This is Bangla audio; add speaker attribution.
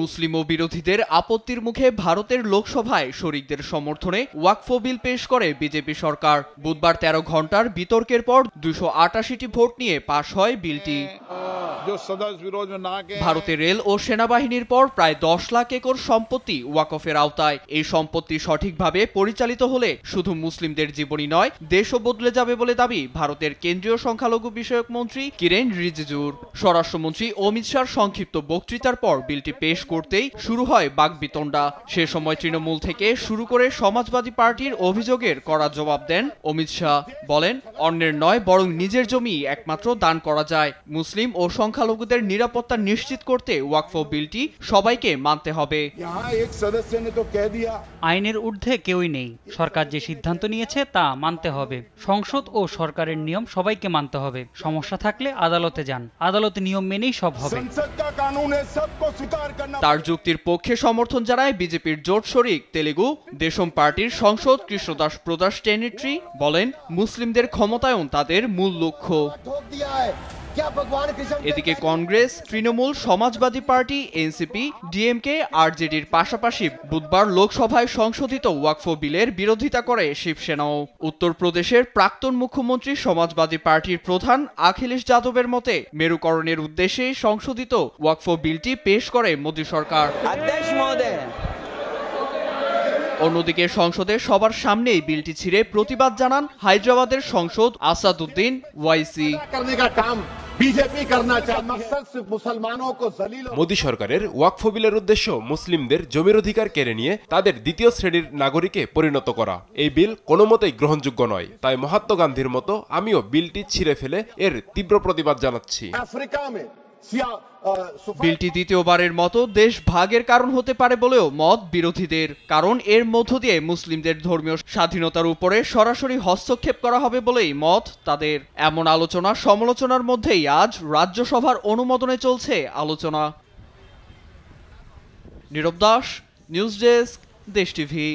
Speaker 1: মুসলিম ও বিরোধীদের আপত্তির মুখে ভারতের লোকসভায় শরিকদের সমর্থনে ওয়াকফ বিল পেশ করে বিজেপি সরকার। বুধবার ১৩ ঘন্টার বিতর্কের পর ২৮৮টি ভোট নিয়ে পাশ হয় বিলটি। ভারতের রেল ও সেনাবাহিনীর পর প্রায় ১০ লাখ একর সম্পত্তি ওয়াকফের আওতায়। এই সম্পত্তি সঠিকভাবে পরিচালিত হলে শুধু মুসলিমদের জীবনই নয়, দেশও বদলে যাবে বলে দাবি ভারতের কেন্দ্রীয় সংখ্যালঘু বিষয়ক মন্ত্রী কিরেন রিজিজুর। স্বরাষ্ট্রমন্ত্রী অমিত শাহর সংক্ষিপ্ত বক্তৃতার পর বিলটি পেশ করতেই শুরু হয় বাকবিতণ্ডা। সে সময় তৃণমূল থেকে শুরু করে সমাজবাদী পার্টির অভিযোগের কড়া জবাব দেন অমিত শাহ। বলেন, অন্যের নয় বরং নিজের জমি একমাত্র দান করা যায়। মুসলিম ও সংখ্যালঘুদের নিরাপত্তা নিশ্চিত করতে ওয়াকফ বিলটি সবাইকে মানতে হবে।
Speaker 2: আইনের ঊর্ধ্বে কেউই নেই। সরকার যে সিদ্ধান্ত নিয়েছে তা মানতে হবে। সংসদ ও সরকারের নিয়ম সবাইকে মানতে হবে। সমস্যা থাকলে আদালতে যান, আদালতে নিয়ম মেনেই সব হবে।
Speaker 1: তার যুক্তির পক্ষে সমর্থন জানায় বিজেপির জোট শরিক তেলেগু দেশম পার্টির সাংসদ কৃষ্ণদাস প্রদাস টেনেট্রি। বলেন, মুসলিমদের ক্ষমতায়ন তাদের মূল লক্ষ্য। এদিকে কংগ্রেস, তৃণমূল, সমাজবাদী পার্টি, এনসিপি, ডিএমকে, আরজেডির পাশাপাশি বুধবার লোকসভায় সংশোধিত ওয়াকফ বিলের বিরোধিতা করে শিবসেনাও। উত্তরপ্রদেশের প্রাক্তন মুখ্যমন্ত্রী সমাজবাদী পার্টির প্রধান অখিলেশ যাদবের মতে মেরুকরণের উদ্দেশ্যে সংশোধিত ওয়াকফ বিলটি পেশ করে মোদী সরকার। অন্যদিকে সংসদে সবার সামনেই বিলটি ছিঁড়ে প্রতিবাদ জানান হায়দ্রাবাদের সংসদ আসাদুদ্দিন ওয়াইসি।
Speaker 3: মোদী সরকারের ওয়াকফ বিলের উদ্দেশ্য মুসলিমদের জমির অধিকার কেড়ে নিয়ে তাদের দ্বিতীয় শ্রেণীর নাগরিকে পরিণত করা। এই বিল কোনো মতেই গ্রহণযোগ্য নয়। তাই মহাত্মা গান্ধীর মতো আমিও বিলটি ছিঁড়ে ফেলে এর তীব্র প্রতিবাদ জানাচ্ছি।
Speaker 1: বিলটি দ্বিতীয়বারের মতো দেশ ভাগের কারণ হতে পারে বলেও মত বিরোধীদের। কারণ এর মধ্য দিয়ে মুসলিমদের ধর্মীয় স্বাধীনতার উপরে সরাসরি হস্তক্ষেপ করা হবে বলেই মত তাদের। এমন আলোচনা সমালোচনার মধ্যেই আজ রাজ্যসভার অনুমোদনে চলছে আলোচনা। নীরব দাস, নিউজ ডেস্ক, দেশ টিভি।